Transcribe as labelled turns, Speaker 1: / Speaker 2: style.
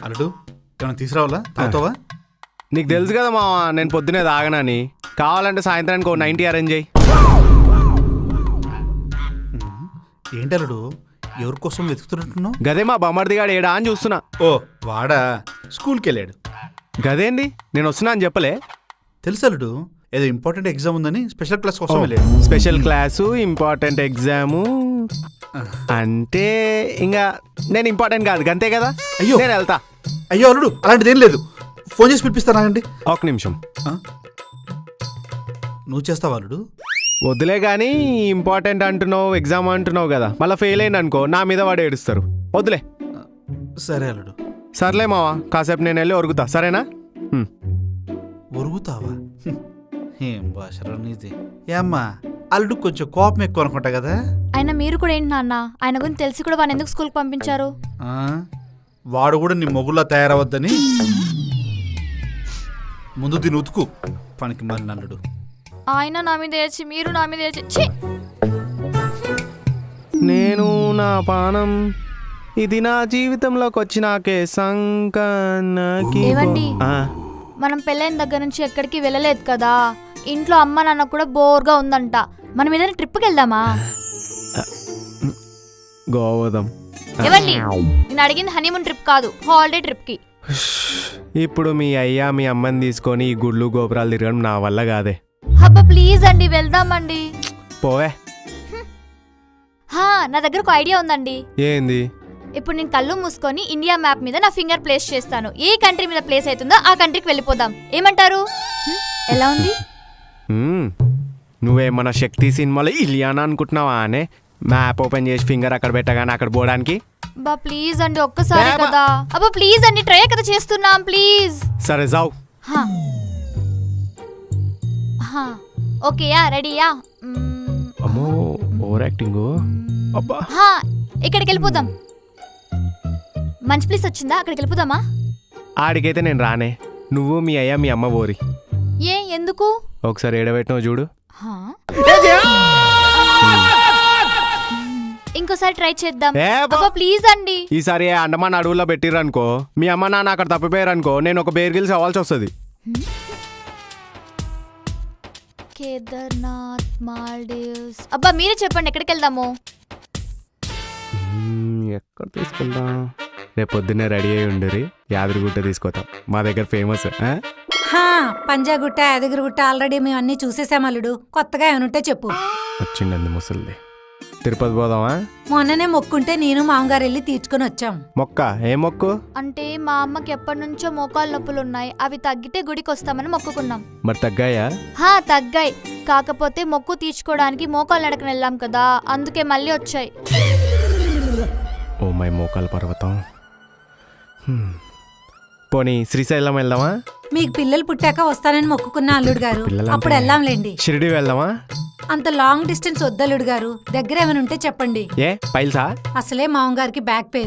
Speaker 1: అల్లుడు ఏమైనా తీసుకురావాలా తాగుతావా?
Speaker 2: నీకు తెలుసు కదా మావా నేను పొద్దునే తాగనని. కావాలంటే సాయంత్రానికి 90 అరేంజ్ చేయి.
Speaker 1: ఏంటి అల్లుడు ఎవరి కోసం వెతుకుతున్నట్టున్నావు?
Speaker 2: గదే మా బొమ్మర్దిగాడు ఏడా అని చూస్తున్నా.
Speaker 1: ఓ వాడా స్కూల్కి వెళ్ళాడు.
Speaker 2: గదేంది నేను వస్తున్నా అని చెప్పలే?
Speaker 1: తెలుసు అల్లుడు ఏదో ఇంపార్టెంట్ ఎగ్జామ్ ఉందని స్పెషల్ క్లాస్ కోసం వెళ్ళాడు.
Speaker 2: స్పెషల్ క్లాసు ఇంపార్టెంట్ ఎగ్జాము అంటే ఇంకా నేను ఇంపార్టెంట్ కాదు అంతే కదా.
Speaker 1: అయ్యో
Speaker 2: నేను వెళ్తా.
Speaker 1: అయ్యో అల్లుడు అలాంటిది ఏం లేదు. ఫోన్ చేసి పిలిపిస్తానండి.
Speaker 2: ఒక నిమిషం.
Speaker 1: నువ్వు చేస్తావా అల్లుడు?
Speaker 2: వద్దులే కానీ ఇంపార్టెంట్ అంటున్నావు ఎగ్జామ్ అంటున్నావు కదా, మళ్ళీ ఫెయిల్ అయింది అనుకో నా మీద వాడు ఏడుస్తారు. వద్దులే.
Speaker 1: సరే అల్లుడు.
Speaker 2: సర్లే మావా కాసేపు నేను వెళ్ళి ఒరుగుతా సరేనా?
Speaker 1: ఒరుగుతావా? ఏం భాషరా నీది. ఏమ్మా అల్లుడు కొంచెం కోపం ఎక్కువ అనుకుంటా కదా.
Speaker 3: ఆయన మీరు కూడా ఏంటి నాన్న, ఆయన గురించి తెలిసి కూడా వాడిని ఎందుకు స్కూల్కి పంపించారు?
Speaker 1: వాడు కూడా నీ మొగుల్లా తయారవద్దని ముందు దీన్ని ఉతుకు. పనికి మరి అల్లుడు.
Speaker 3: ఆయన నా మీద ఏడ్చి మీరు నా మీద ఏడ్చి
Speaker 2: నేను నా పానం ఇది నా జీవితంలోకి వచ్చినాకే సంకనకి.
Speaker 3: ఏవండి మనం పెళ్ళైన దగ్గర నుంచి ఎక్కడికి వెళ్ళలేదు కదా, ఇంట్లో అమ్మ నాన్న కూడా బోర్గా ఉందంట. మనం ఏదైనా ట్రిప్కి వెళ్దామా?
Speaker 2: గోవదం.
Speaker 3: ఏవండి నేను అడిగింది హనీమూన్ ట్రిప్ కాదు, హాలిడే ట్రిప్కి.
Speaker 2: ఇప్పుడు మీ అయ్యా మీ అమ్మని తీసుకొని ఈ గుడ్లు గోపురాలు తిరగడం నా వల్ల కాదే.
Speaker 3: అబ్బా ప్లీజ్ అండి వెళ్దామండి.
Speaker 2: పోవే.
Speaker 3: నా దగ్గర ఒక ఐడియా ఉందండి.
Speaker 2: ఏంది?
Speaker 3: ఇప్పుడు నేను కళ్ళు మూసుకొని ఇండియా మ్యాప్ మీద నా ఫింగర్ ప్లేస్ చేస్తాను. ఏ కంట్రీ మీద ప్లేస్ అవుతుందో ఆ కంట్రీకి వెళ్ళిపోదాం. ఏమంటారు? ఎలా ఉంది?
Speaker 2: నువ్వేమన్నా శక్తి సినిమాలో ఇలియానా అనుకుంటున్నావా అనే మ్యాప్ ఓపెన్ చేసి ఫింగర్ అక్కడ పెట్టగానే అక్కడ పోవడానికి?
Speaker 3: బా ప్లీజ్ అండి ఒక్కసారి కదా. అబ్బా ప్లీజ్ అండి ట్రై కదా చేస్తున్నాం ప్లీజ్.
Speaker 2: సరే జావ్.
Speaker 3: ఓకేయా రెడీయా?
Speaker 2: అమ్మో ఓవర్ యాక్టింగ్. అబ్బా
Speaker 3: ఇక్కడికి వెళ్ళిపోదాం. మంచి ప్లేస్ వచ్చిందా, అక్కడికి వెళ్ళిపోదామా?
Speaker 2: ఆడికైతే నేను రానే. నువ్వు మీ అయ్యా మీ అమ్మ పోరి.
Speaker 3: ఎందుకు?
Speaker 2: ఒకసారి ఏడబెట్టినావు చూడు.
Speaker 3: ఇంకోసారి ట్రై చేద్దాం. ప్లీజ్ అండి.
Speaker 2: ఈసారి అండమాన్ అడవుల్లో పెట్టిర్రనుకో మీ అమ్మ నాన్న అక్కడ తప్పిపోయారనుకో నేను ఒక బేర్ గిల్స్ అవ్వాల్సి వస్తుంది.
Speaker 3: కేదార్నాథ్, మాల్దీవ్స్. అబ్బా మీరే చెప్పండి ఎక్కడికి వెళ్దాము?
Speaker 2: ఎక్కడ తీసుకెళ్దాం? రేపు పొద్దున్నే రెడీ అయి ఉండరు యాదగిరిగుట్ట తీసుకొస్తాం. మా దగ్గర ఫేమస్.
Speaker 4: పంజాగుట్ట యాదగిరిగుట్ట ఆల్రెడీ మేము అన్ని చూసేసాం అల్లుడు. కొత్తగా ఏమనుంటే చెప్పు.
Speaker 2: వచ్చిండండి ముసలిది. తిరుపతి పోదామా?
Speaker 4: మొన్ననే మొక్కుంటే నేను మామగారు వెళ్ళి తీర్చుకొని వచ్చాం.
Speaker 2: మొక్క ఏ మొక్కు?
Speaker 3: అంటే మా అమ్మకి ఎప్పటి నుంచో మోకాలు నొప్పులు ఉన్నాయి, అవి తగ్గితే గుడికి వస్తామని మొక్కుకున్నాం.
Speaker 2: మరి తగ్గాయా?
Speaker 3: తగ్గాయి. కాకపోతే మొక్కు తీర్చుకోవడానికి మోకాలు నడకని వెళ్ళాం కదా, అందుకే మళ్ళీ వచ్చాయి.
Speaker 2: ఓ మై మోకాలు పర్వతం. పోనీ శ్రీశైలం వెళ్దామా?
Speaker 4: మీకు పిల్లలు పుట్టాక వస్తానని మొక్కుకున్నా అల్లుడు గారు, అప్పుడు వెళ్దాంలేండి.
Speaker 2: షిరిడి వెళ్దామా?
Speaker 4: అంత లాంగ్ డిస్టెన్స్ వద్దల్లుడు గారు, దగ్గర ఏమైనా ఉంటే చెప్పండి.
Speaker 2: ఏ పైల్సా?
Speaker 4: అసలే మామగారికి బ్యాక్ పెయిన్.